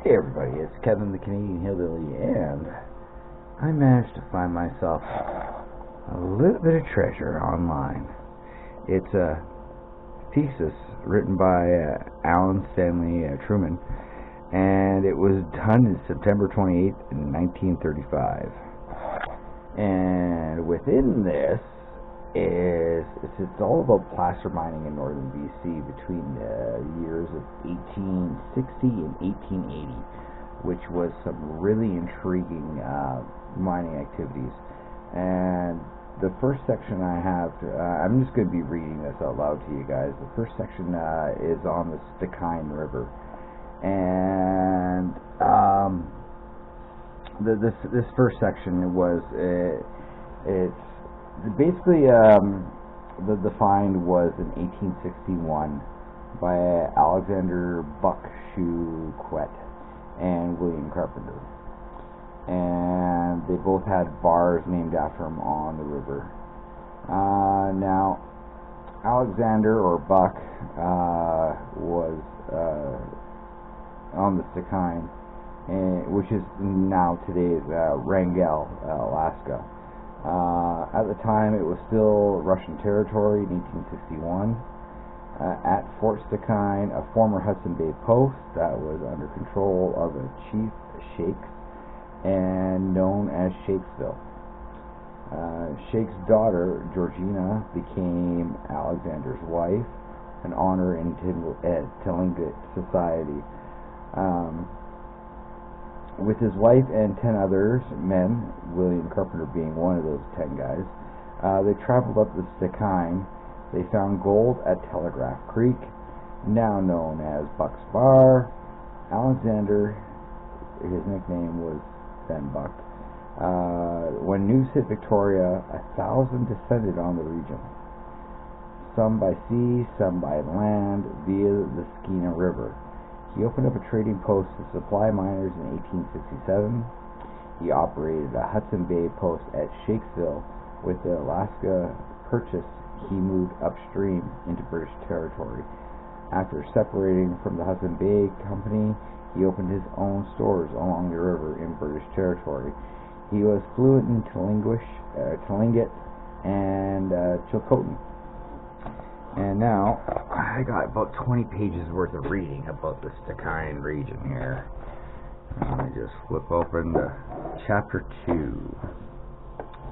Hey everybody, it's Kevin the Canadian Hillbilly, and I managed to find myself a little bit of treasure online. It's a thesis written by Alan Stanley Truman, and it was done in September 28th in 1935. And within this it's all about placer mining in northern BC between the years of 1860 and 1880, which was some really intriguing mining activities. And the first section I have, I'm just going to be reading this out loud to you guys. The first section is on the Skeena River, and this first section was it's basically the find was in 1861 by Alexander Buck-Shue-Quet and William Carpenter, and they both had bars named after them on the river. Now Alexander or Buck was on the Skeena, which is now today's Wrangell, Alaska. At the time, it was still Russian territory in 1861. At Fort Skeena, a former Hudson Bay post that was under control of a chief Shakes and known as Shakesville. Shakes' daughter, Georgina, became Alexander's wife, an honor in Tlingit society. With his wife and 10 others men, William Carpenter being one of those 10 guys, they traveled up the Skeena. They found gold at Telegraph Creek, now known as Buck's Bar. Alexander, his nickname was then Buck. When news hit Victoria, 1,000 descended on the region, some by sea, some by land, via the Skeena River. He opened up a trading post to supply miners in 1867. He operated a Hudson Bay post at Shakesville. With the Alaska Purchase, he moved upstream into British territory. After separating from the Hudson Bay Company, he opened his own stores along the river in British territory. He was fluent in Tlingit and Chilcotin. And now, I got about 20 pages worth of reading about the Skeena region here. Let me just flip open to Chapter 2,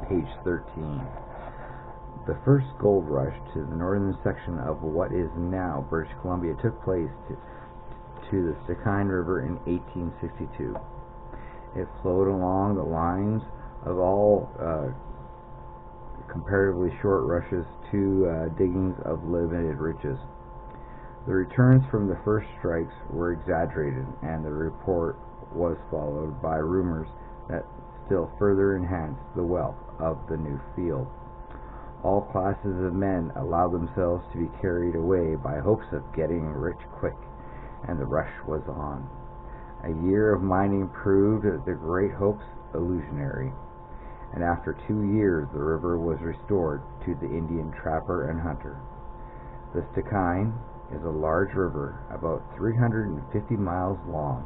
page 13. The first gold rush to the northern section of what is now British Columbia took place to the Skeena River in 1862. It flowed along the lines of all comparatively short rushes to diggings of limited riches. The returns from the first strikes were exaggerated, and the report was followed by rumors that still further enhanced the wealth of the new field. All classes of men allowed themselves to be carried away by hopes of getting rich quick, and the rush was on. A year of mining proved the great hopes illusionary, and after 2 years the river was restored to the Indian trapper and hunter. The Skeena is a large river about 350 miles long,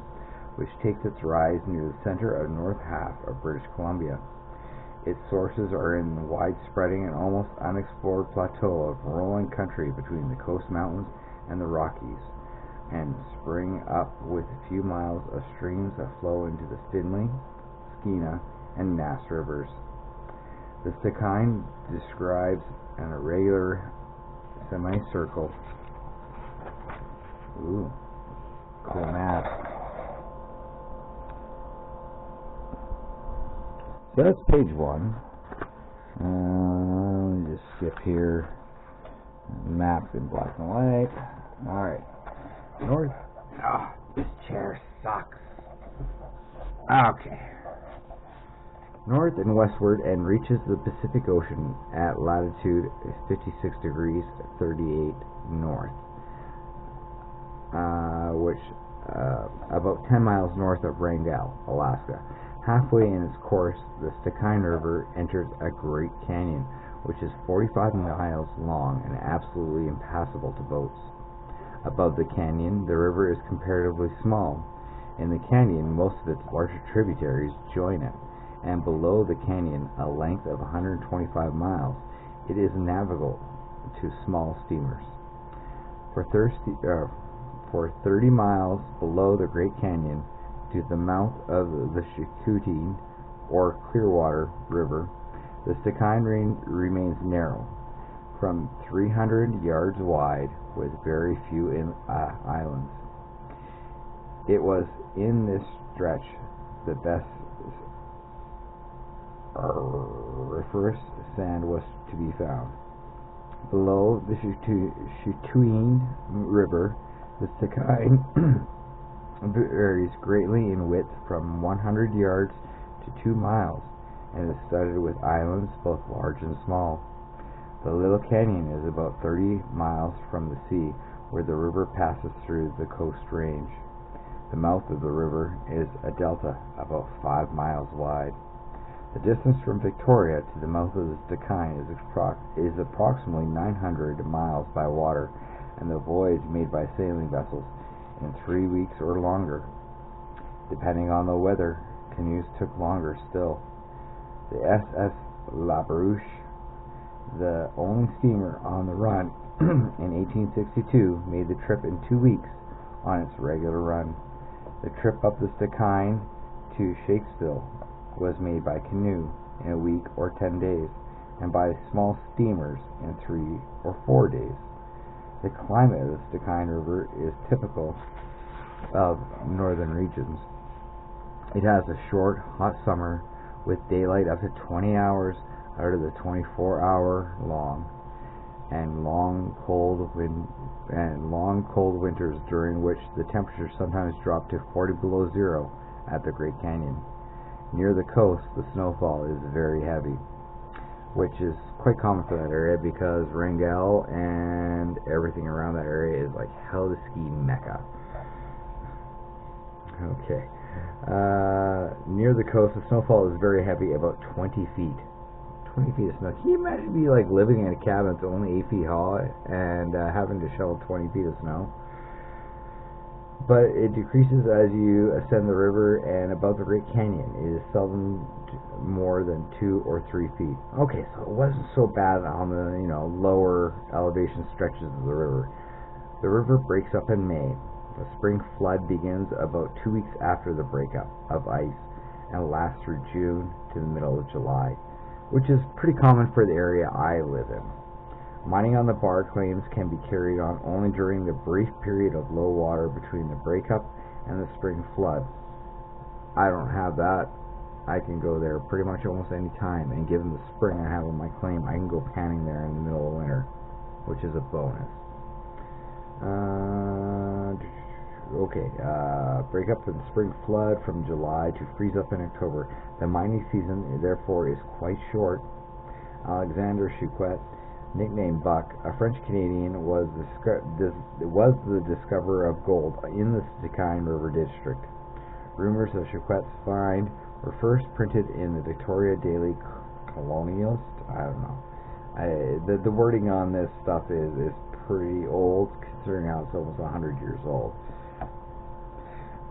which takes its rise near the center of north half of British Columbia. Its sources are in the wide-spreading and almost unexplored plateau of rolling country between the Coast Mountains and the Rockies, and spring up with a few miles of streams that flow into the Stinley, Skeena, and Nass rivers. The Skeena describes an irregular semicircle. Ooh, cool map. So that's page 1. Let me just skip here. Map in black and white. Alright. North. Oh, this chair sucks. Okay. North and westward, and reaches the Pacific Ocean at latitude 56 degrees 38 north, which about 10 miles north of Wrangell, Alaska. Halfway in its course, the Thecanadian River enters a great canyon, which is 45 miles long and absolutely impassable to boats. Above the canyon, the river is comparatively small, In the canyon, most of its larger tributaries join it, and below the canyon, a length of 125 miles, it is navigable to small steamers. For 30 miles below the Great Canyon, to the mouth of the Skeena or Clearwater River, the Thecanadian Range remains narrow, from 300 yards wide, with very few islands. It was in this stretch the best auriferous sand was to be found. Below the Skeena River, the Thecanadian varies greatly in width from 100 yards to 2 miles, and is studded with islands both large and small. The Little Canyon is about 30 miles from the sea, where the river passes through the Coast Range. The mouth of the river is a delta about 5 miles wide. The distance from Victoria to the mouth of the Thecanadian is approximately 900 miles by water, and the voyage made by sailing vessels in 3 weeks or longer. Depending on the weather, canoes took longer still. The SS La Barouche, the only steamer on the run in 1862, made the trip in 2 weeks on its regular run. The trip up the Thecanadian to Shakespeare was made by canoe in a week or 10 days, and by small steamers in 3 or 4 days. The climate of the Skeena River is typical of northern regions. It has a short, hot summer with daylight up to 20 hours out of the 24-hour long, and long cold winters during which the temperatures sometimes drop to 40 below zero at the Great Canyon. Near the coast, the snowfall is very heavy, which is quite common for that area because Wrangell and everything around that area is like hell to ski mecca. Okay. Near the coast, the snowfall is very heavy, about 20 feet. 20 feet of snow. Can you imagine be like living in a cabin that's only 8 feet high and having to shovel 20 feet of snow? But it decreases as you ascend the river, and above the Great Canyon it is seldom more than 2 or 3 feet. Okay, so it wasn't so bad on the lower elevation stretches of the river. The river breaks up in May. The spring flood begins about 2 weeks after the breakup of ice and lasts through June to the middle of July, which is pretty common for the area I live in. Mining on the bar claims can be carried on only during the brief period of low water between the breakup and the spring flood. I don't have that. I can go there pretty much almost any time, and given the spring I have on my claim, I can go panning there in the middle of winter, which is a bonus. Breakup and spring flood from July to freeze up in October. The mining season, therefore, is quite short. Alexander Chouquet, nicknamed Buck, a French-Canadian, was the discoverer of gold in the Skeena River district. Rumors of Chouquet's find were first printed in the Victoria Daily Colonialist. I don't know. The wording on this stuff is pretty old, considering how it's almost 100 years old.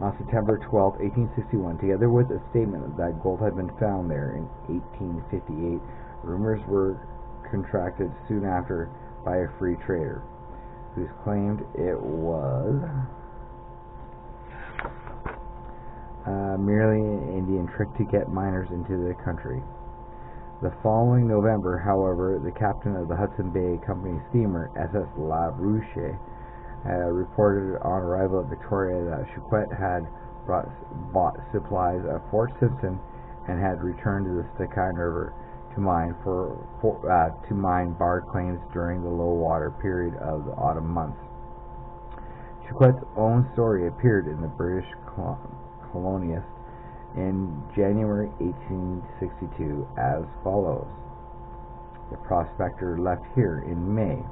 On September 12, 1861, together with a statement that gold had been found there in 1858, rumors were contracted soon after by a free trader, who claimed it was merely an Indian trick to get miners into the country. The following November, however, the captain of the Hudson Bay Company steamer SS La Barouche reported on arrival at Victoria that Chouquet had bought supplies at Fort Simpson and had returned to the Thecanadian River to mine bar claims during the low water period of the autumn months. Chouquet's own story appeared in the British Colonialist in January 1862 as follows. The prospector left here in May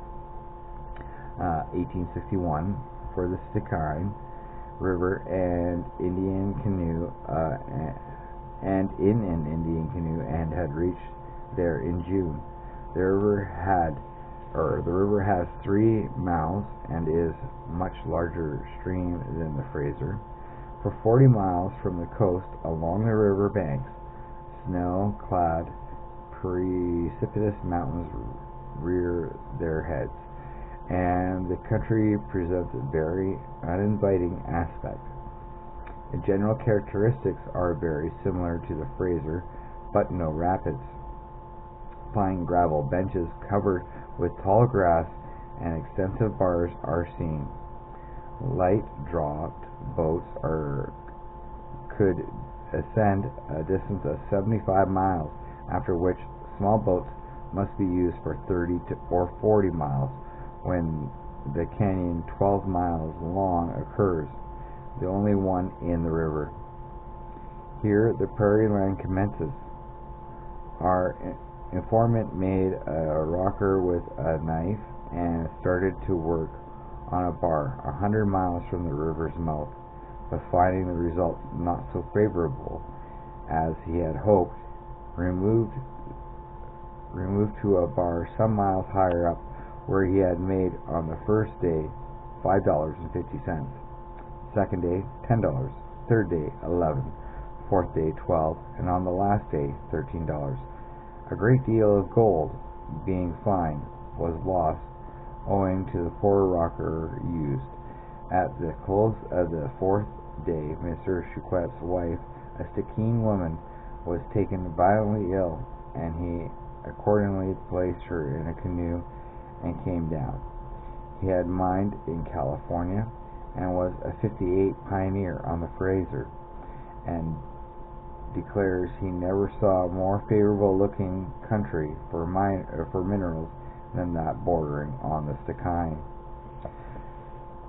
1861 for the Thecanadian River and in an Indian canoe and had reached there in June. The river has 3 mouths and is much larger stream than the Fraser. For 40 miles from the coast along the river banks, snow-clad precipitous mountains rear their heads, and the country presents a very uninviting aspect. The general characteristics are very similar to the Fraser, but no rapids. Fine gravel benches covered with tall grass and extensive bars are seen. Light draught boats could ascend a distance of 75 miles, after which small boats must be used for 30 or 40 miles when the canyon 12 miles long occurs, the only one in the river. Here the prairie land commences. Our informant made a rocker with a knife and started to work on a bar 100 miles from the river's mouth, but finding the results not so favorable as he had hoped, removed to a bar some miles higher up, where he had made on the first day $5.50, second day $10, third day $11, fourth day $12, and on the last day $13. A great deal of gold, being fine, was lost owing to the poor rocker used. At the close of the fourth day, Mr. Chiquette's wife, a Skeena woman, was taken violently ill, and he accordingly placed her in a canoe and came down. He had mined in California and was a '58 pioneer on the Fraser, and declares he never saw a more favorable looking country for minerals than that bordering on the Thecanadian.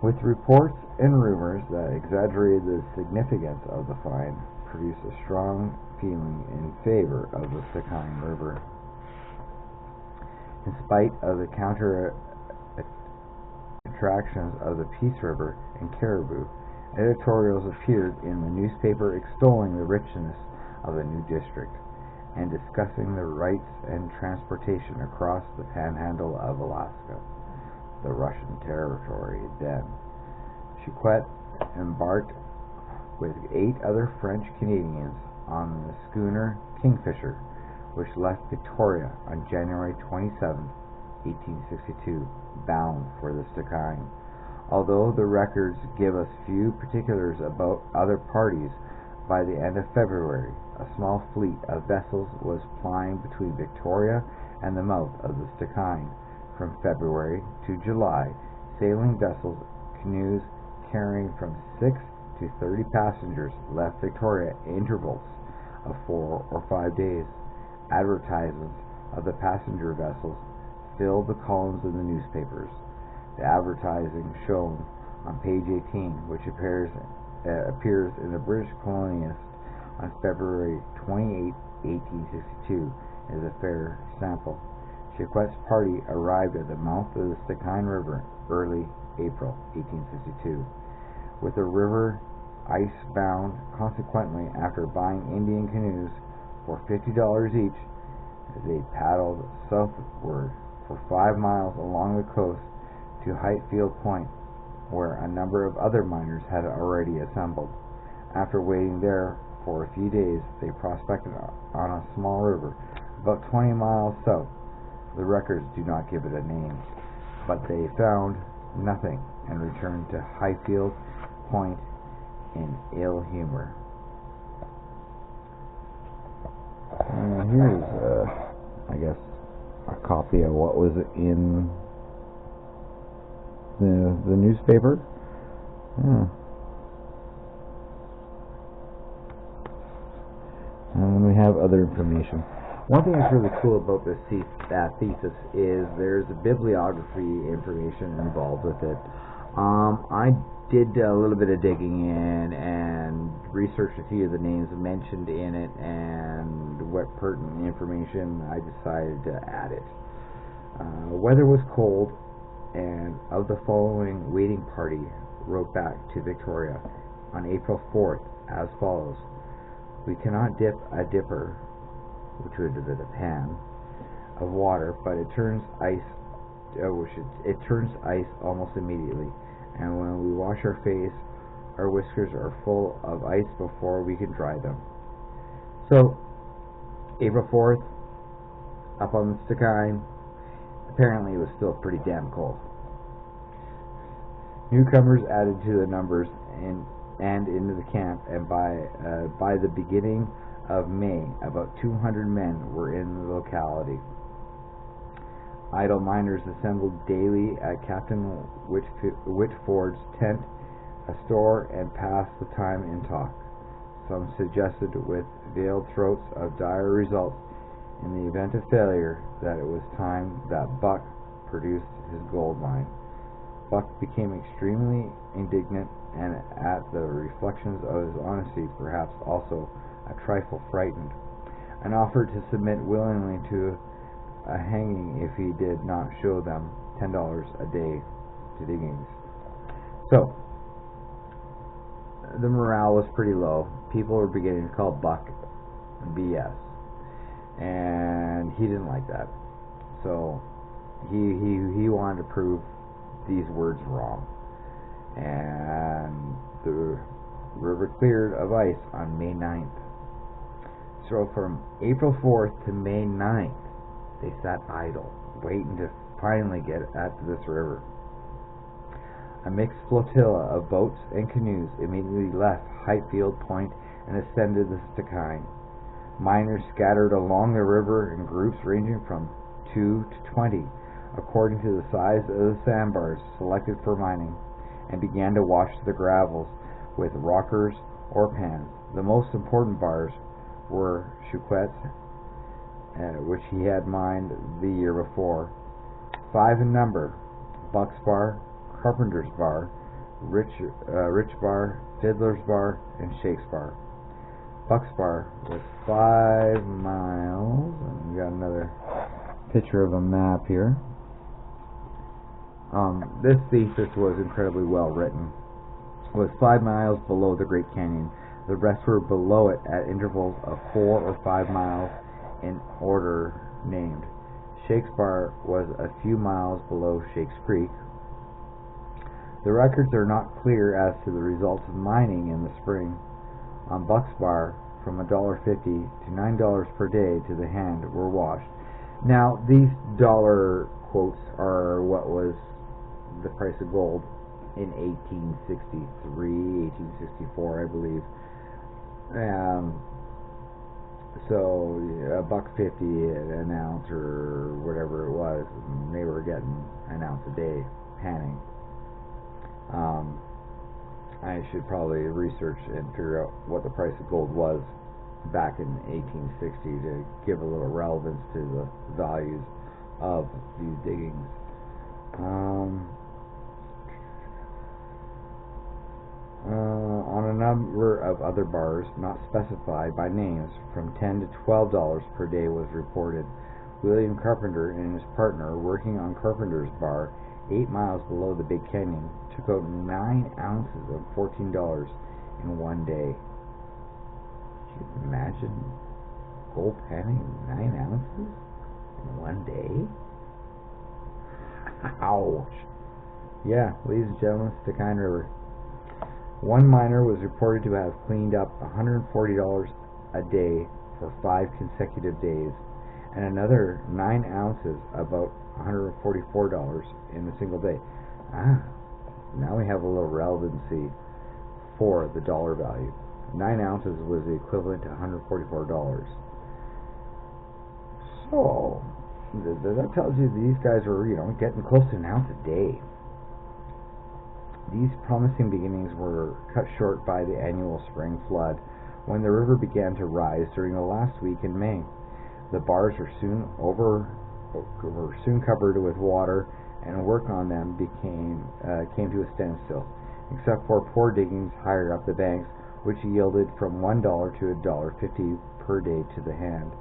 With reports and rumors that exaggerated the significance of the find, produced a strong feeling in favor of the Thecanadian River. In spite of the counter attractions of the Peace River and Caribou, editorials appeared in the newspaper extolling the richness of the new district and discussing the rights and transportation across the panhandle of Alaska, the Russian territory then. Chiquette embarked with 8 other French Canadians on the schooner Kingfisher, which left Victoria on January 27, 1862, bound for the Thecanadian. Although the records give us few particulars about other parties, by the end of February, a small fleet of vessels was plying between Victoria and the mouth of the Thecanadian. From February to July, sailing vessels, canoes carrying from 6 to 30 passengers left Victoria in intervals of 4 or 5 days. Advertisements of the passenger vessels filled the columns of the newspapers. The advertising shown on page 18, which appears in the British Colonist on February 28, 1862, is a fair sample. Chiquette's party arrived at the mouth of the Thecanadian River early April 1862, with the river ice-bound. Consequently, after buying Indian canoes for $50 each, they paddled southward for 5 miles along the coast to Highfield Point, where a number of other miners had already assembled. After waiting there for a few days, they prospected on a small river about 20 miles south. The records do not give it a name, but they found nothing and returned to Highfield Point in ill humor. Here's, I guess, a copy of what was in the newspaper. And we have other information. One thing that's really cool about this thesis is there's a bibliography information involved with it. I did a little bit of digging in and researched a few of the names mentioned in it, and what pertinent information I decided to add it. Weather was cold, and of the following waiting party wrote back to Victoria on April 4th as follows: "We cannot dip a dipper," which would have been a pan, "of water, but it turns ice almost immediately, and when we wash our face our whiskers are full of ice before we can dry them. So, April 4th, up on the Skeena, apparently it was still pretty damn cold. Newcomers added to the numbers and into the camp, and by the beginning of May, about 200 men were in the locality. Idle miners assembled daily at Captain Whitford's tent, a store, and passed the time in talk. Some suggested with veiled throats of dire results in the event of failure that it was time that Buck produced his gold mine. Buck became extremely indignant and at the reflections of his honesty, perhaps also a trifle frightened, and offered to submit willingly to a hanging if he did not show them $10 a day to diggings. So, the morale was pretty low. People were beginning to call Buck BS, and he didn't like that. So he wanted to prove these words wrong, and the river cleared of ice on May 9th. So from April 4th to May 9th, they sat idle, waiting to finally get at this river. A mixed flotilla of boats and canoes immediately left Highfield Point and ascended the Skeena. Miners scattered along the river in groups ranging from 2 to 20, according to the size of the sandbars selected for mining, and began to wash the gravels with rockers or pans. The most important bars were Chouquette's, which he had mined the year before. 5 in number: Buck's Bar, Carpenter's Bar, Rich Bar, Fiddler's Bar, and Shake's Bar. Buck's Bar was 5 miles, and we got another picture of a map here. This thesis was incredibly well written. It was 5 miles below the Great Canyon. The rest were below it at intervals of 4 or 5 miles in order named. Shake's Bar was a few miles below Shake's Creek. The records are not clear as to the results of mining in the spring. On Buck's Bar, from $1.50 to $9 per day to the hand were washed. Now, these dollar quotes are what was the price of gold in 1863, 1864, I believe. So $1.50 an ounce or whatever it was, and they were getting an ounce a day panning. I should probably research and figure out what the price of gold was back in 1860 to give a little relevance to the values of these diggings. On a number of other bars, not specified by names, from $10 to $12 per day was reported. William Carpenter and his partner, working on Carpenter's Bar, 8 miles below the Big Canyon, took out 9 ounces of $14 in one day. Can you imagine gold panning 9 ounces in one day? Ouch. Yeah, ladies and gentlemen, Thecanadian River. One miner was reported to have cleaned up $140 a day for 5 consecutive days, and another 9 ounces, about $144 in a single day. Now we have a little relevancy for the dollar value. 9 ounces was the equivalent to $144. So that tells you these guys were, getting close to an ounce a day. These promising beginnings were cut short by the annual spring flood, when the river began to rise during the last week in May. The bars were soon covered with water, and work on them came to a standstill, except for poor diggings higher up the banks, which yielded from $1 to $1.50 per day to the hand.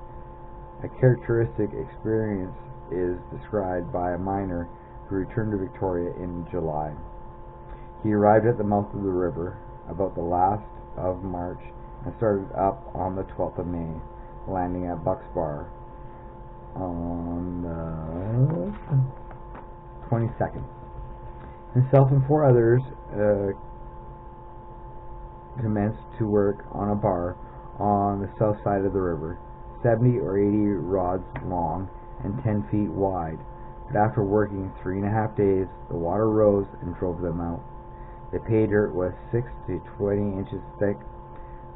A characteristic experience is described by a miner who returned to Victoria in July. He arrived at the mouth of the river about the last of March and started up on the 12th of May, landing at Buck's Bar on the 22nd. Himself and 4 others commenced to work on a bar on the south side of the river, 70 or 80 rods long and 10 feet wide. But after working 3.5 days, the water rose and drove them out. The pay dirt was 6 to 20 inches thick,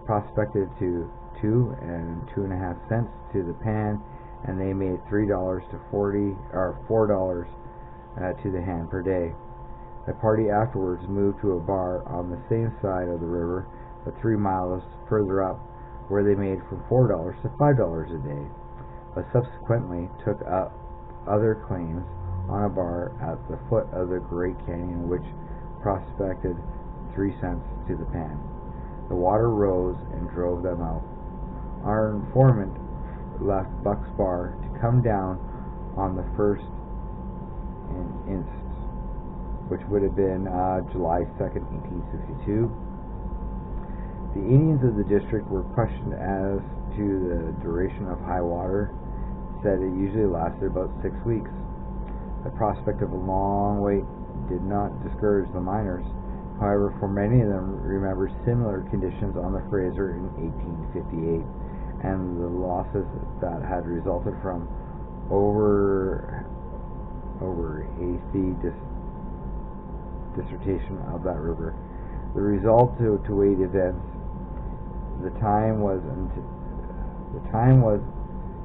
prospected to 2 and 2.5 cents to the pan, and they made $3 to $4 to the hand per day. The party afterwards moved to a bar on the same side of the river, but 3 miles further up, where they made from $4 to $5 a day, but subsequently took up other claims on a bar at the foot of the Great Canyon, which prospected 3 cents to the pan. The water rose and drove them out. Our informant left Buck's Bar to come down on the 1st inst, which would have been July 2nd, 1862. The Indians of the district were questioned as to the duration of high water, said it usually lasted about 6 weeks. The prospect of a long wait did not discourage the miners. However, for many of them remembered similar conditions on the Fraser in 1858, and the losses that had resulted from over hasty dissertation of that river. The result to wait events. The time was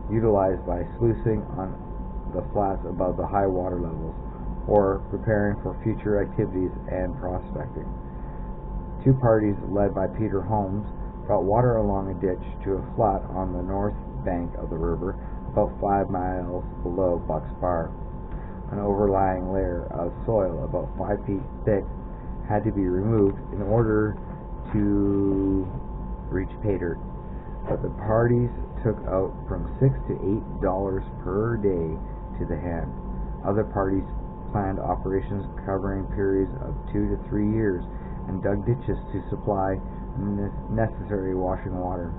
utilized by sluicing on the flats above the high water levels, or preparing for future activities and prospecting. 2 parties, led by Peter Holmes, brought water along a ditch to a flat on the north bank of the river, about 5 miles below Buck's Bar. An overlying layer of soil about 5 feet thick had to be removed in order to reach pay dirt, but the parties took out from $6 to $8 per day to the hand. Other parties planned operations covering periods of 2 to 3 years and dug ditches to supply necessary washing water.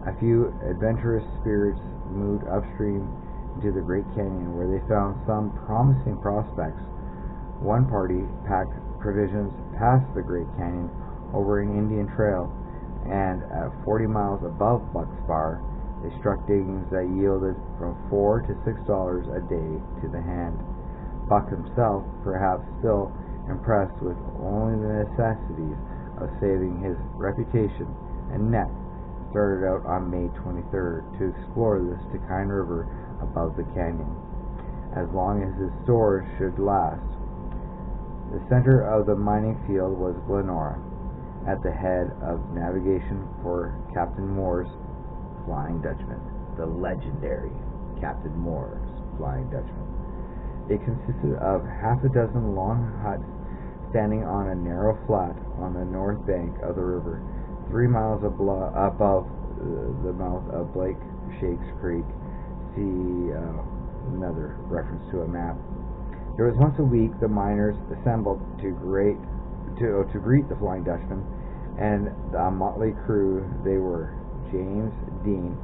A few adventurous spirits moved upstream into the Great Canyon, where they found some promising prospects. One party packed provisions past the Great Canyon over an Indian trail, and at 40 miles above Buck's Bar, they struck diggings that yielded from $4 to $6 a day to the hand. Buck himself, perhaps still impressed with only the necessities of saving his reputation and neck, started out on May 23rd to explore the Skeena River above the canyon, as long as his stores should last. The center of the mining field was Glenora, at the head of navigation for Captain Moore's Flying Dutchman, the legendary Captain Moore's Flying Dutchman. It consisted of half a dozen long huts standing on a narrow flat on the north bank of the river, 3 miles above the mouth of Blake Shakes Creek. See another reference to a map. There was once a week the miners assembled to greet the Flying Dutchman and the motley crew they were. James Dean,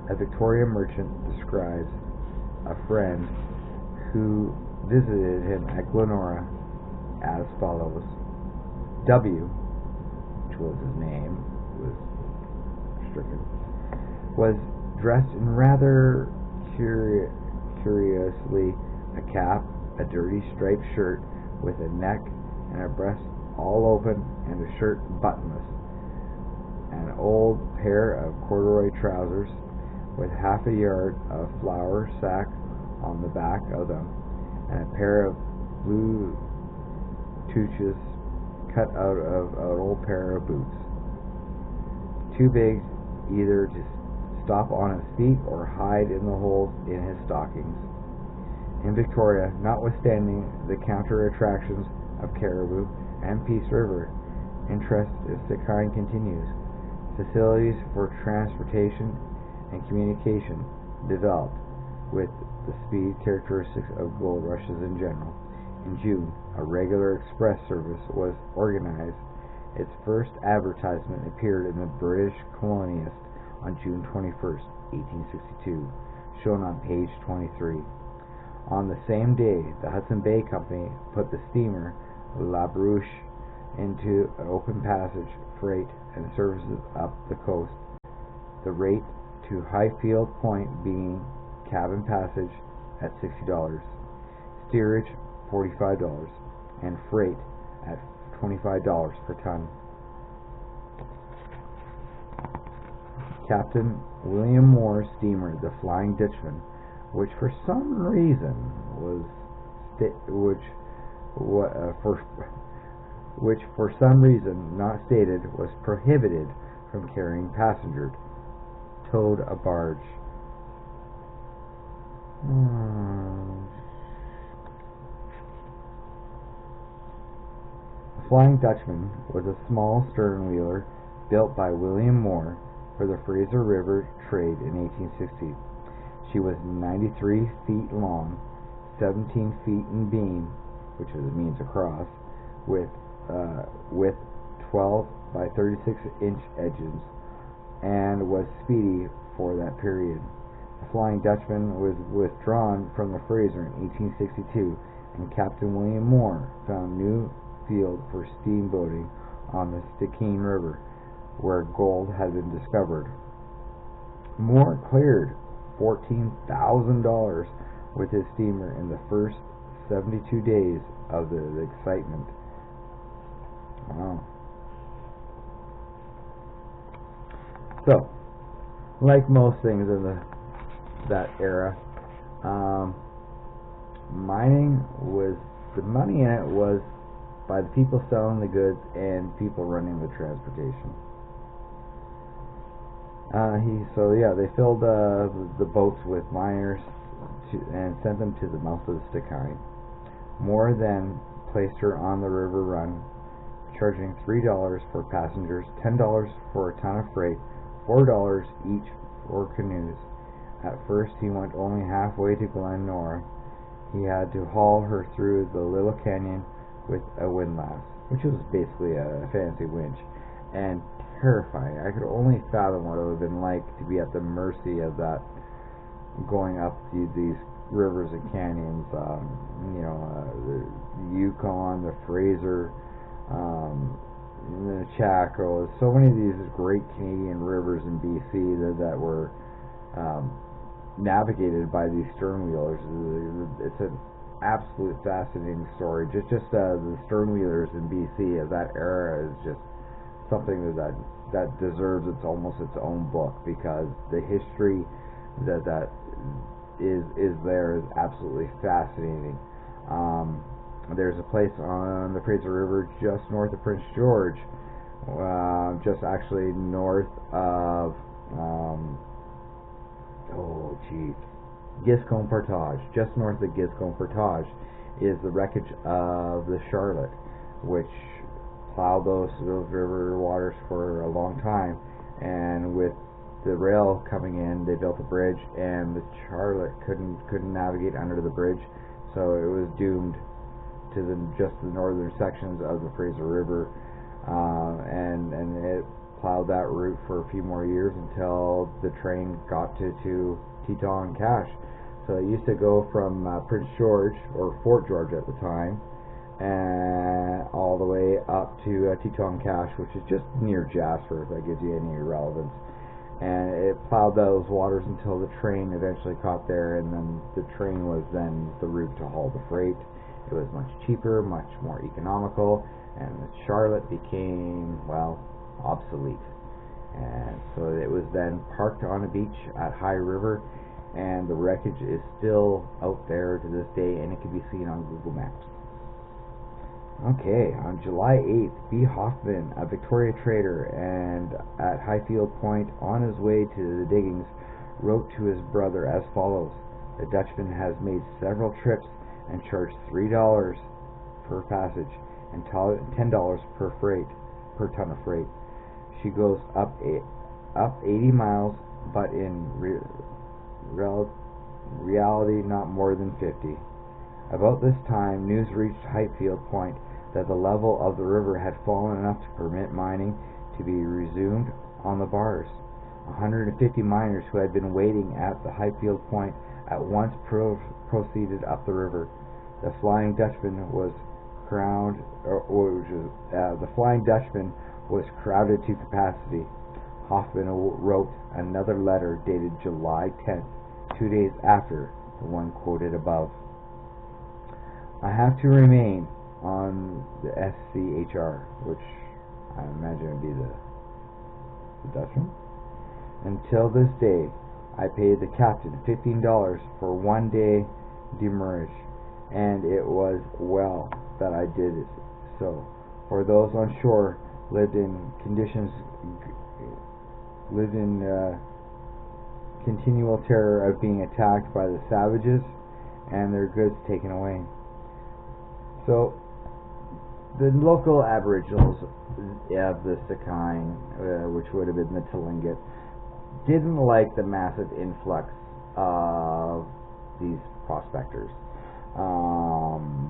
a Victoria merchant, describes a friend who visited him at Glenora as follows. W, which was his name, was stricken, was dressed in rather curiously, a cap, a dirty striped shirt with a neck and a breast all open, and a shirt buttonless, an old pair of corduroy trousers with half a yard of flour sack on the back of them, and a pair of blue tuches cut out of an old pair of boots, too big either to stop on his feet or hide in the holes in his stockings. In Victoria, notwithstanding the counter attractions of Caribou and Peace River, interest in Skeena continues. Facilities for transportation and communication developed with the speed characteristics of gold rushes in general. In June, a regular express service was organized. Its first advertisement appeared in the British Colonist on June 21st, 1862, shown on page 23. On the same day, the Hudson Bay Company put the steamer La Bruche into an open passage, freight, and services up the coast. The rate to Highfield Point being cabin passage at $60, steerage $45, and freight at $25 per ton. Captain William Moore's steamer, the Flying Dutchman, which for some reason was not stated, was prohibited from carrying passengers, towed a barge. The Flying Dutchman was a small stern-wheeler built by William Moore for the Fraser River trade in 1860. She was 93 feet long, 17 feet in beam, which means across, with 12 by 36 inch edges, and was speedy for that period. The Flying Dutchman was withdrawn from the Fraser in 1862, and Captain William Moore found new field for steamboating on the Skeena River, where gold had been discovered. Moore cleared $14,000 with his steamer in the first 72 days of the excitement. Wow. So, like most things in that era, mining the money in it was by the people selling the goods and people running the transportation. They filled the boats with miners and sent them to the mouth of the Skeena. Moore then placed her on the river run, charging $3 for passengers, $10 for a ton of freight, $4 each for canoes. At first he went only halfway to Glen Norah. He had to haul her through the little canyon with a windlass, which was basically a fancy winch, and terrifying. I could only fathom what it would have been like to be at the mercy of that, going up these rivers and canyons, the Yukon, the Fraser, the Chaco, so many of these great Canadian rivers in BC that were navigated by these stern wheelers. It's an absolute fascinating story. Just the stern wheelers in BC of that era is just something that deserves almost its own book, because the history that is there is absolutely fascinating. There's a place on the Fraser River just north of Prince George, just actually north of Giscombe Portage. Just north of Giscombe Portage is the wreckage of the Charlotte, which plowed those river waters for a long time, and with the rail coming in, they built a bridge, and the Charlotte couldn't navigate under the bridge, so it was doomed to just the northern sections of the Fraser River, and it plowed that route for a few more years until the train got to Thecanadianhillbilly. So it used to go from Prince George, or Fort George at the time, and all the way up to Thecanadianhillbilly, which is just near Jasper, if that gives you any relevance. And it plowed those waters until the train eventually caught there, and then the train was then the route to haul the freight. It was much cheaper, much more economical, and the Charlotte became, obsolete. And so it was then parked on a beach at High River, and the wreckage is still out there to this day, and it can be seen on Google Maps. Okay, on July 8th, B. Hoffman, a Victoria trader and at Highfield Point on his way to the diggings, wrote to his brother as follows: "The Dutchman has made several trips and charged $3 per passage and $10 per ton of freight. She goes up 80 miles, but in reality not more than 50. About this time, news reached Highfield Point that the level of the river had fallen enough to permit mining to be resumed on the bars. 150 miners who had been waiting at the Highfield Point at once proceeded up the river. The Flying Dutchman was the Flying Dutchman was crowded to capacity. Hoffman wrote another letter dated July 10th, 2 days after the one quoted above. I have to remain on the SCHR, which I imagine would be the Dutchman. Until this day, I paid the captain $15 for 1 day demurrage, and it was well that I did it so, for those on shore lived in continual terror of being attacked by the savages and their goods taken away. So the local aboriginals of the Thecanadian, which would have been the Tlingit, didn't like the massive influx of these prospectors.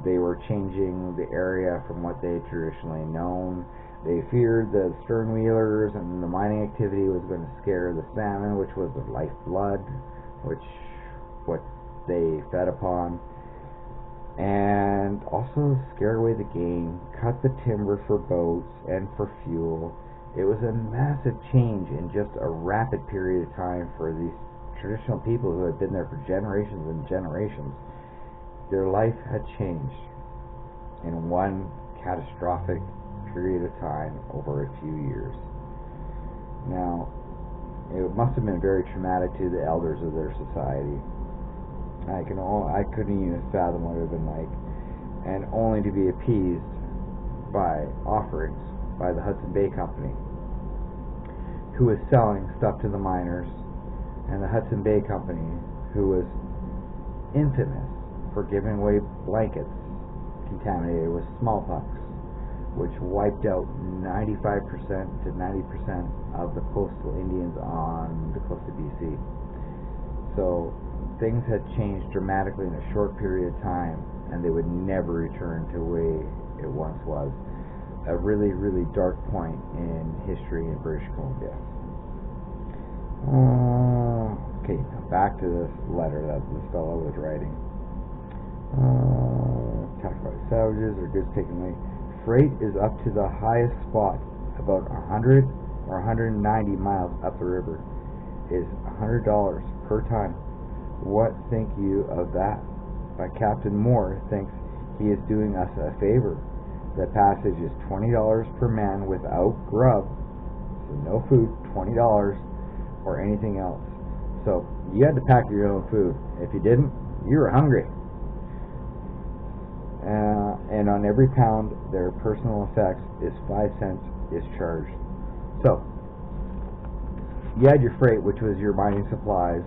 They were changing the area from what they had traditionally known. They feared the stern wheelers, and the mining activity was going to scare the salmon, which was their lifeblood, what they fed upon, and also scare away the game, cut the timber for boats and for fuel. It was a massive change in just a rapid period of time for these traditional people who had been there for generations and generations. Their life had changed in one catastrophic period of time over a few years. Now, it must have been very traumatic to the elders of their society. I couldn't even fathom what it would have been like, and only to be appeased by offerings by the Hudson Bay Company, who was selling stuff to the miners, and the Hudson Bay Company, who was infamous for giving away blankets contaminated with smallpox, which wiped out 95% to 90% of the coastal Indians on the coast of BC. So things had changed dramatically in a short period of time, and they would never return to the way it once was. A really, really dark point in history in British Columbia. Okay, now back to this letter that this fellow was writing. Attacked by savages or goods taken away. Freight is up to the highest spot, about 100 or 190 miles up the river, is $100 per ton. What think you of that? But Captain Moore thinks he is doing us a favor. The passage is $20 per man without grub, so no food, $20 or anything else. So you had to pack your own food. If you didn't, you were hungry. And on every pound their personal effects is 5 cents is charged. So you had your freight, which was your mining supplies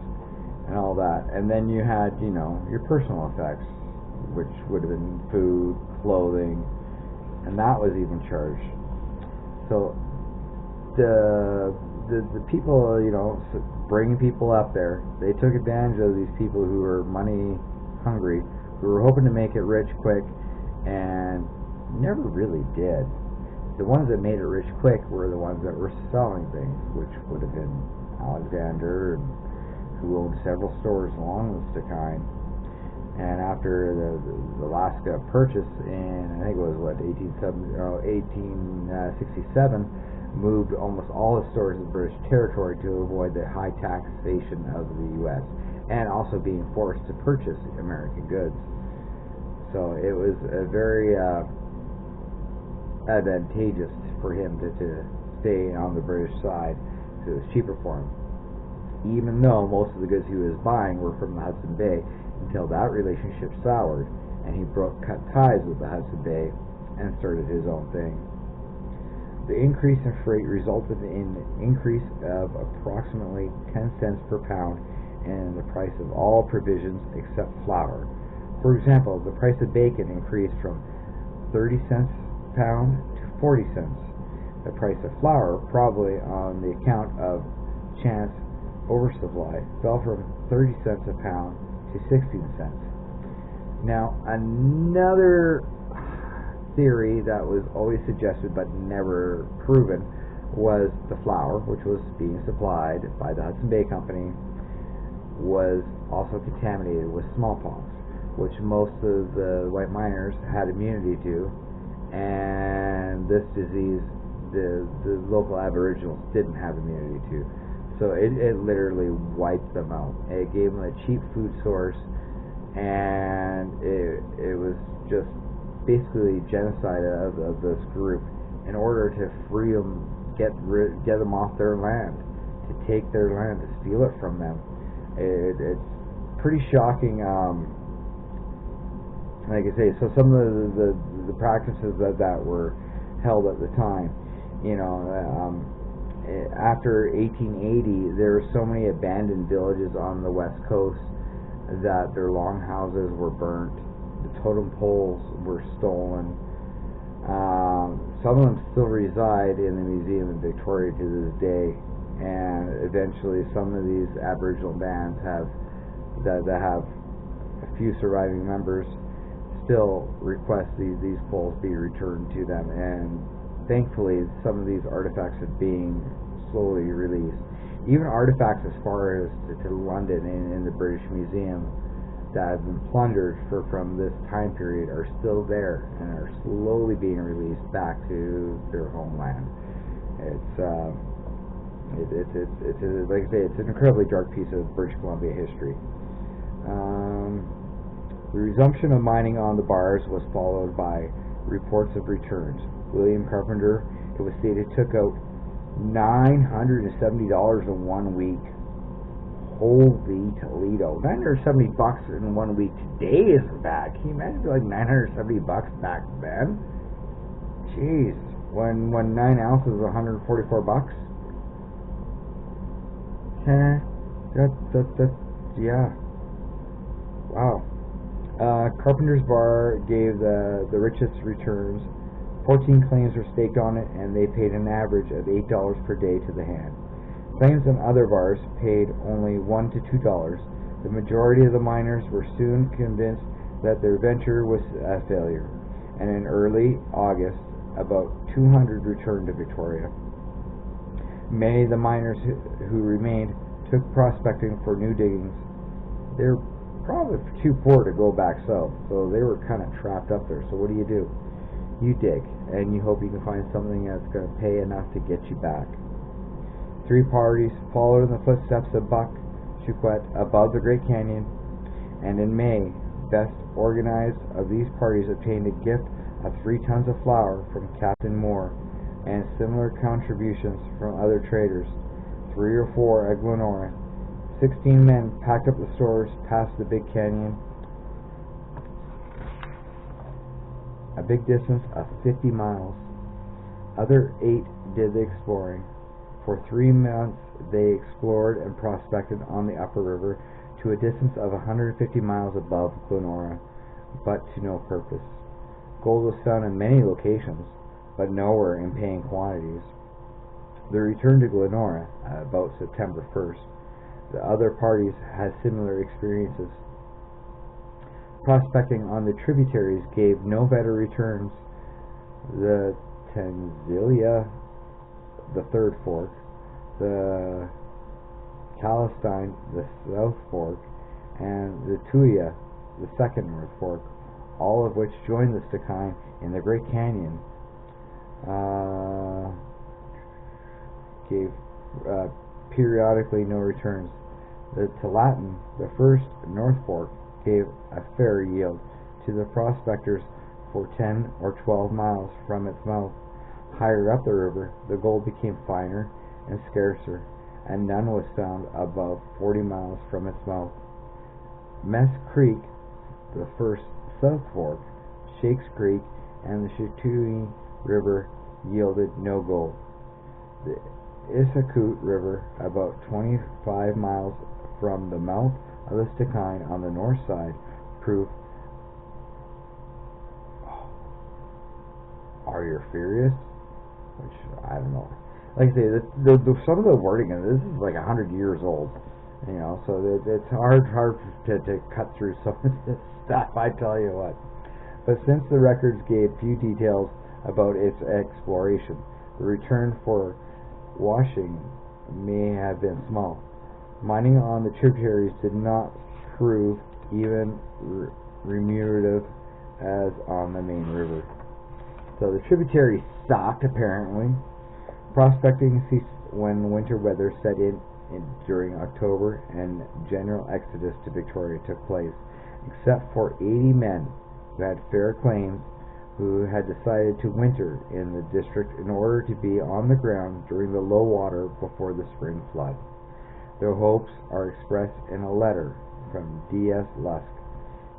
and all that, and then you had, your personal effects, which would have been food, clothing, and that was even charged. So the people, bringing people up there, they took advantage of these people who were money hungry, who were hoping to make it rich quick, and never really did. The ones that made it rich quick were the ones that were selling things, which would have been Alexander, who owned several stores along the Thecanadian. And after the Alaska purchase in, I think it was 1867, moved almost all the stores in the British territory to avoid the high taxation of the U.S. and also being forced to purchase American goods. So it was a very advantageous for him to stay on the British side, because it was cheaper for him. Even though most of the goods he was buying were from the Hudson Bay, until that relationship soured and he cut ties with the Hudson Bay and started his own thing. The increase in freight resulted in an increase of approximately 10 cents per pound in the price of all provisions except flour. For example, the price of bacon increased from 30 cents a pound to 40 cents. The price of flour, probably on the account of chance oversupply, fell from 30 cents a pound to 16 cents. Now, another theory that was always suggested but never proven was the flour, which was being supplied by the Hudson Bay Company, was also contaminated with smallpox, which most of the white miners had immunity to, and this disease the local Aboriginals didn't have immunity to. So it literally wiped them out. It gave them a cheap food source, and it was just basically genocide of this group in order to free them, get them off their land, to take their land, to steal it from them. It's pretty shocking. Like I say, so some of the practices that were held at the time, after 1880, there were so many abandoned villages on the west coast that their longhouses were burnt, the totem poles were stolen. Some of them still reside in the museum in Victoria to this day, and eventually some of these Aboriginal bands that have a few surviving members still request these poles be returned to them, and thankfully some of these artifacts are being slowly released. Even artifacts as far as to London in the British Museum that have been plundered from this time period are still there and are slowly being released back to their homeland. It's like I say, it's an incredibly dark piece of British Columbia history. The resumption of mining on the bars was followed by reports of returns. William Carpenter, it was stated, took out $970 in 1 week. Holy Toledo. $970 in 1 week today isn't bad. Can you imagine like $970 back then? Jeez. When 9 ounces was $144? Yeah. Wow. Carpenter's Bar gave the richest returns. 14 claims were staked on it, and they paid an average of $8 per day to the hand. Claims on other bars paid only $1 to $2. The majority of the miners were soon convinced that their venture was a failure, and in early August, about 200 returned to Victoria. Many of the miners who remained took prospecting for new diggings. They were probably too poor to go back south, so they were kind of trapped up there. So what do? You dig, and you hope you can find something that's going to pay enough to get you back. 3 parties followed in the footsteps of Buck Chuquette above the Great Canyon, and in May, best organized of these parties obtained a gift of 3 tons of flour from Captain Moore, and similar contributions from other traders, 3 or 4 at Glenora. 16 men packed up the stores past the Big Canyon, a big distance of 50 miles. Other 8 did the exploring. For 3 months they explored and prospected on the upper river to a distance of 150 miles above Glenora, but to no purpose. Gold was found in many locations, but nowhere in paying quantities. They returned to Glenora about September 1st. The other parties had similar experiences. Prospecting on the tributaries gave no better returns. The Tanzania, the third fork, the Calistine, the south fork, and the Tuya, the second north fork, all of which joined the Skeena in the Great Canyon, gave periodically no returns. The Tualatin, the first north fork, gave a fair yield to the prospectors for 10 or 12 miles from its mouth. Higher up the river, the gold became finer and scarcer, and none was found above 40 miles from its mouth. Mess Creek, the first south fork, Shakes Creek, and the Skeena River yielded no gold. The Issacoot River, about 25 miles from the mouth of the Skeena on the north side, proved. Are you furious? Which, I don't know. Like I say, some of the wording of this is like 100 years old, so it's hard to cut through some of this stuff, I tell you what. But since the records gave few details about its exploration, the return for washing may have been small. Mining on the tributaries did not prove even remunerative as on the main river. So the tributary sucked, apparently. Prospecting ceased when winter weather set in during October, and general exodus to Victoria took place, except for 80 men who had fair claims, who had decided to winter in the district in order to be on the ground during the low water before the spring flood. Their hopes are expressed in a letter from D.S. Lusk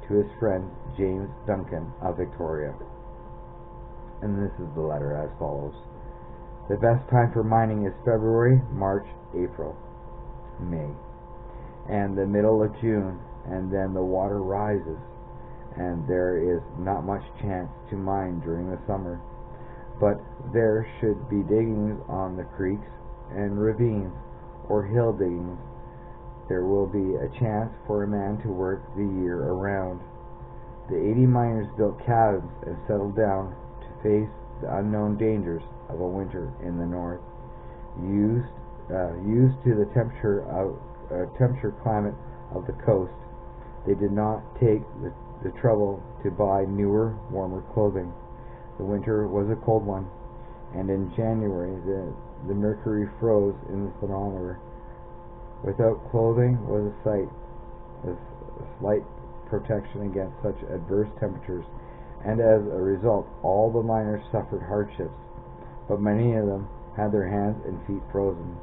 to his friend James Duncan of Victoria. And this is the letter as follows. The best time for mining is February, March, April, May, and the middle of June, and then the water rises, and there is not much chance to mine during the summer. But there should be diggings on the creeks and ravines, or hill diggings. There will be a chance for a man to work the year around. The 80 miners built cabins and settled down to face the unknown dangers of a winter in the north. Used to the temperature climate of the coast, they did not take the trouble to buy newer, warmer clothing. The winter was a cold one, and in January the mercury froze in the thermometer. Without clothing was a slight protection against such adverse temperatures, and as a result all the miners suffered hardships, but many of them had their hands and feet frozen.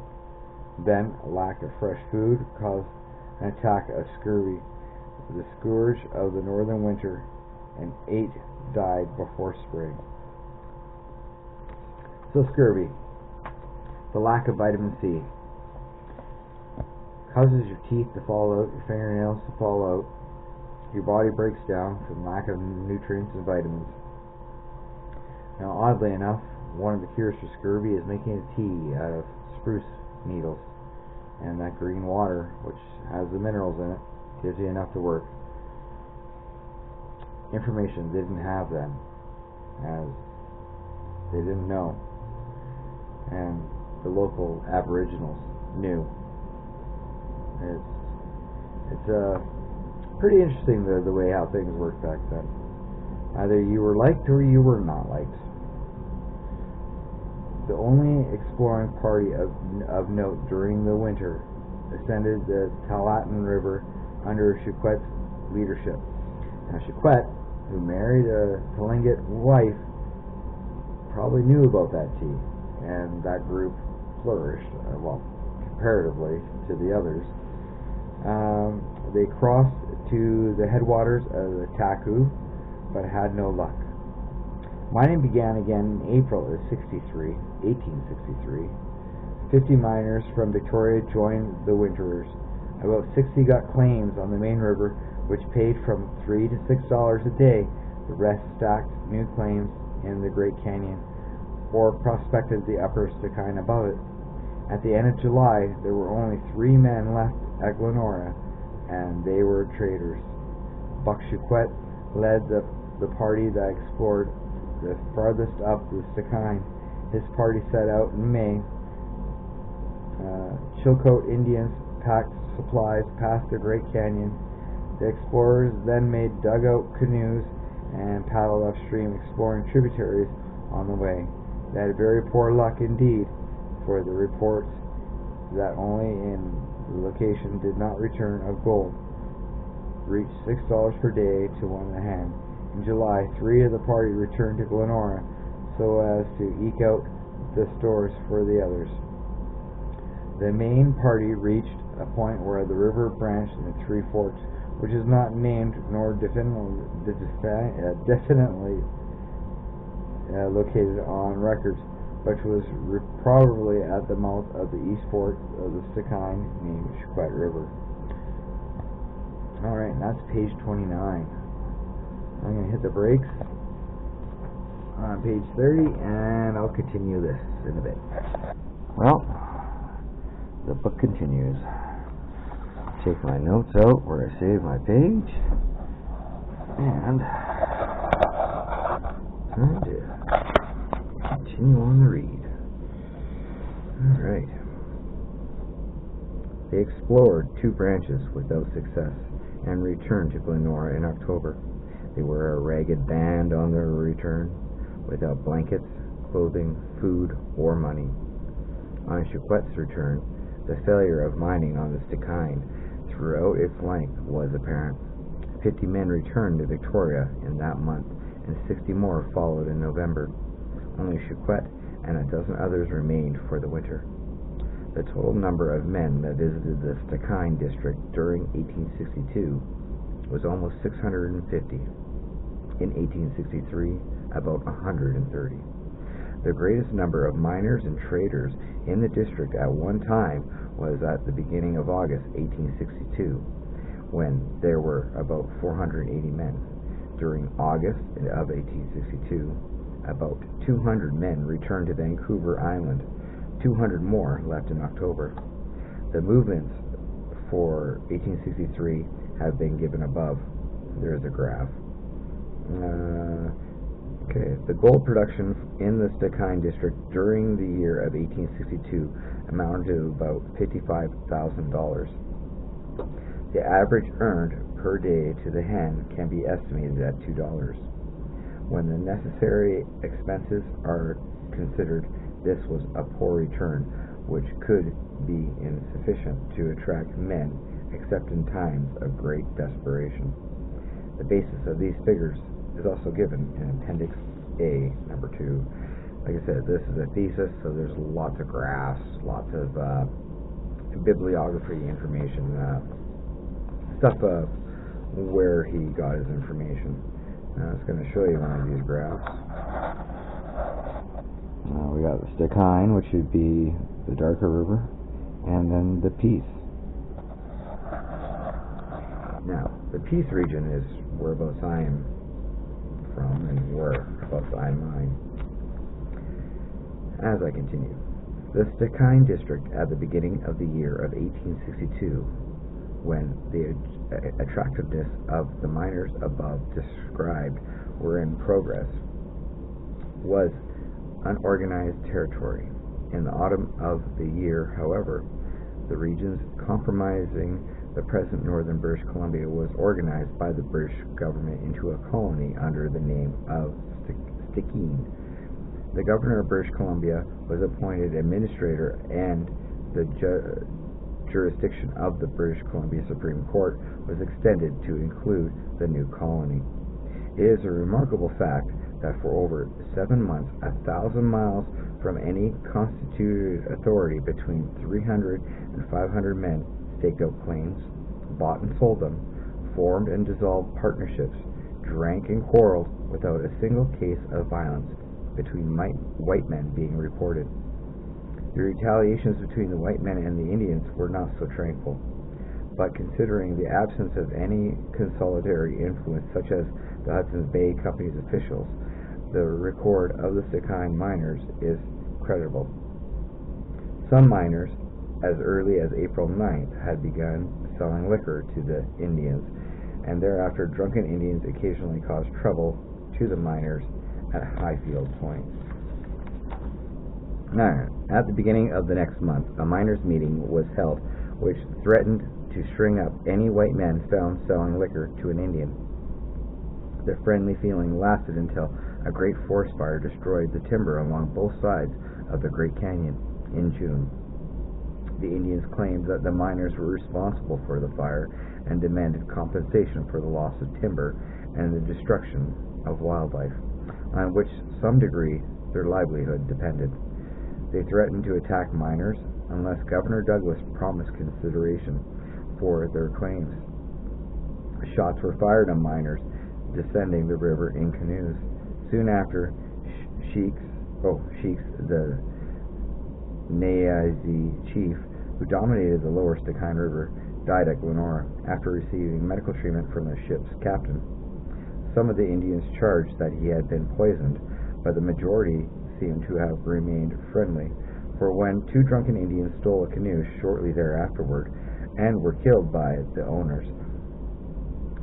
Then a lack of fresh food caused an attack of scurvy, the scourge of the northern winter, and 8 died before spring. So scurvy, the lack of vitamin C, causes your teeth to fall out, your fingernails to fall out, your body breaks down from lack of nutrients and vitamins. Now, oddly enough, one of the cures for scurvy is making a tea out of spruce needles, and that green water, which has the minerals in it, gives you enough to work. Information they didn't have then, as they didn't know, and the local aboriginals knew. It's pretty interesting the way how things worked back then. Either you were liked or you were not liked. The only exploring party of note during the winter ascended the Thecanadian River under Chiquette's leadership. Now Chiquette, who married a Tlingit wife, probably knew about that tea, and that group flourished, comparatively to the others. They crossed to the headwaters of the Taku, but had no luck. Mining began again in April of 1863. 50 miners from Victoria joined the winterers. About 60 got claims on the main river, which paid from $3 to $6 a day. The rest stacked new claims in the Great Canyon, or prospected the upper Skeena above it. At the end of July, there were only 3 men left at Glenora, and they were traders. Buck Chiquette led the party that explored the farthest up the Thecanine. His party set out in May. Chilcote Indians packed supplies past the Great Canyon. The explorers then made dugout canoes and paddled upstream, exploring tributaries on the way. They had very poor luck indeed, for the reports that only in the location did not return of gold reached $6 per day to one in the hand. In July, 3 of the party returned to Glenora so as to eke out the stores for the others. The main party reached a point where the river branched into 3 forks, which is not named nor definitely located on records, but was probably at the mouth of the east fork of the Thecanine named Chiquette River. Alright, and that's page 29. I'm going to hit the brakes on page 30, and I'll continue this in a bit. Well, the book continues. Take my notes out where I save my page, and time to continue on the read. Alright. They explored 2 branches without success and returned to Glenora in October. They were a ragged band on their return, without blankets, clothing, food, or money. On Chiquette's return, the failure of mining on the Stikine throughout its length was apparent. 50 men returned to Victoria in that month, and 60 more followed in November. Only Chiquette and a dozen others remained for the winter. The total number of men that visited the Stikine district during 1862 was almost 650. In 1863, about 130. The greatest number of miners and traders in the district at one time was at the beginning of August 1862, when there were about 480 men. During August of 1862, about 200 men returned to Vancouver Island. 200 more left in October. The movements for 1863 have been given above. There is a graph. The gold production in the Stikine district during the year of 1862 amounted to about $55,000. The average earned per day to the hen can be estimated at $2. When the necessary expenses are considered, this was a poor return, which could be insufficient to attract men except in times of great desperation. The basis of these figures is also given in Appendix A, number 2. Like I said, this is a thesis, so there's lots of graphs, lots of bibliography information, stuff where he got his information. I was going to show you one of these graphs. We got the Stikine, which would be the darker river, and then the Peace. Now, the Peace region is whereabouts I am from and whereabouts I mine. As I continue, the Stikine district at the beginning of the year of 1862, when the attractiveness of the miners above described were in progress, was unorganized territory. In the autumn of the year, however, the regions comprising the present northern British Columbia was organized by the British government into a colony under the name of Stikine. The governor of British Columbia was appointed administrator, and the jurisdiction of the British Columbia Supreme Court was extended to include the new colony. It is a remarkable fact that for over 7 months, 1,000 miles from any constituted authority, between 300 and 500 men staked out claims, bought and sold them, formed and dissolved partnerships, drank and quarreled without a single case of violence between white men being reported. The retaliations between the white men and the Indians were not so tranquil, but considering the absence of any consolidatory influence such as the Hudson's Bay Company's officials, the record of the Stikine miners is credible. Some miners, as early as April 9th, had begun selling liquor to the Indians, and thereafter drunken Indians occasionally caused trouble to the miners at Highfield Point. Now, at the beginning of the next month, a miners' meeting was held which threatened to string up any white men found selling liquor to an Indian. The friendly feeling lasted until a great forest fire destroyed the timber along both sides of the Great Canyon in June. The Indians claimed that the miners were responsible for the fire and demanded compensation for the loss of timber and the destruction of wildlife, on which some degree their livelihood depended. They threatened to attack miners unless Governor Douglas promised consideration for their claims. Shots were fired on miners descending the river in canoes. Soon after, Sheiks, the Nyazi chief who dominated the lower Stikine River, died at Glenora after receiving medical treatment from the ship's captain. Some of the Indians charged that he had been poisoned, but the majority seemed to have remained friendly, for when 2 drunken Indians stole a canoe shortly thereafterward and were killed by the owners,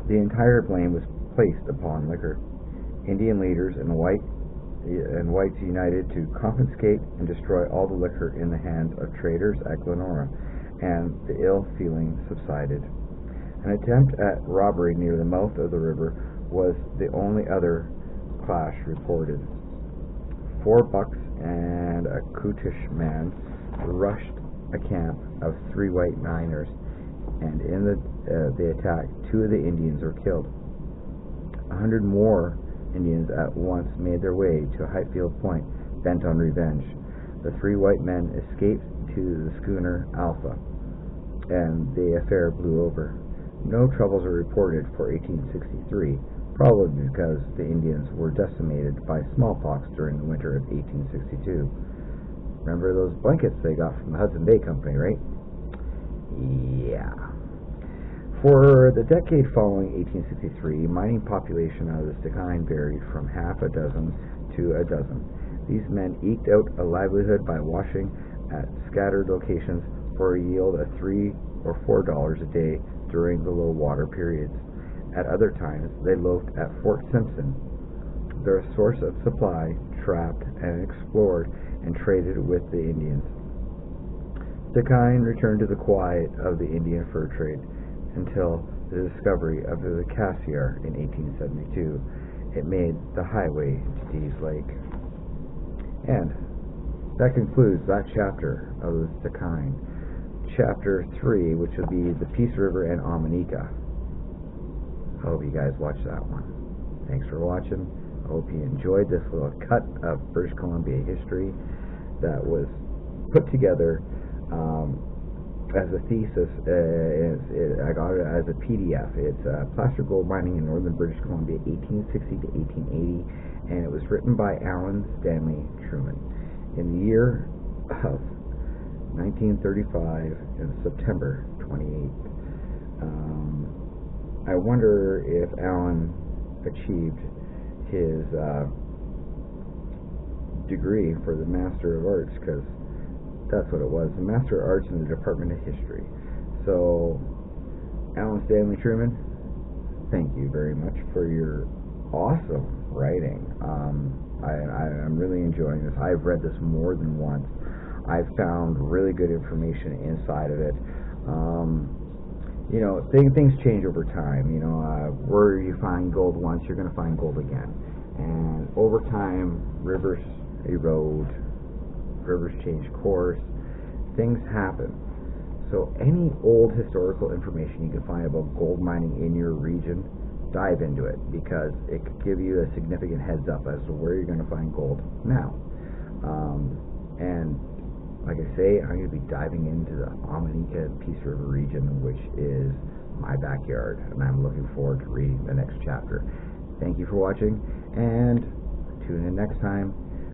the entire blame was placed upon liquor. Indian leaders and whites united to confiscate and destroy all the liquor in the hands of traders at Glenora, and the ill feeling subsided. An attempt at robbery near the mouth of the river was the only other clash reported. 4 bucks and a Kutish man rushed a camp of 3 white miners, and in the attack, 2 of the Indians were killed. 100 more Indians at once made their way to Highfield Point, bent on revenge. The 3 white men escaped to the schooner Alpha, and the affair blew over. No troubles are reported for 1863, probably because the Indians were decimated by smallpox during the winter of 1862. Remember those blankets they got from the Hudson Bay Company, right? Yeah. For the decade following 1863, mining population out of the Thecanadian varied from half a dozen to a dozen. These men eked out a livelihood by washing at scattered locations for a yield of $3 or $4 a day during the low water periods. At other times, they loafed at Fort Simpson, their source of supply, trapped and explored and traded with the Indians. Thecanadian returned to the quiet of the Indian fur trade until the discovery of the Cassiar in 1872. It made the highway to Dease Lake. And that concludes that chapter of the Thecanadian. Chapter 3, which will be the Peace River and Omanika. I hope you guys watch that one. Thanks for watching. I hope you enjoyed this little cut of British Columbia history that was put together as a thesis. I got it as a PDF. It's Placer Gold Mining in Northern British Columbia, 1860 to 1880, and it was written by Alan Stanley Truman in the year of 1935 in September 28th. I wonder if Alan achieved his degree for the Master of Arts, because that's what it was, the Master of Arts in the Department of History. So, Alan Stanley Truman, thank you very much for your awesome writing. I'm really enjoying this. I've read this more than once. I've found really good information inside of it. Things change over time. Where you find gold once, you're going to find gold again. And over time, rivers erode, rivers change course, things happen. So any old historical information you can find about gold mining in your region, dive into it, because it could give you a significant heads up as to where you're going to find gold now. And like I say, I'm going to be diving into the Omanika Peace River region, which is my backyard, and I'm looking forward to reading the next chapter. Thank you for watching, and tune in next time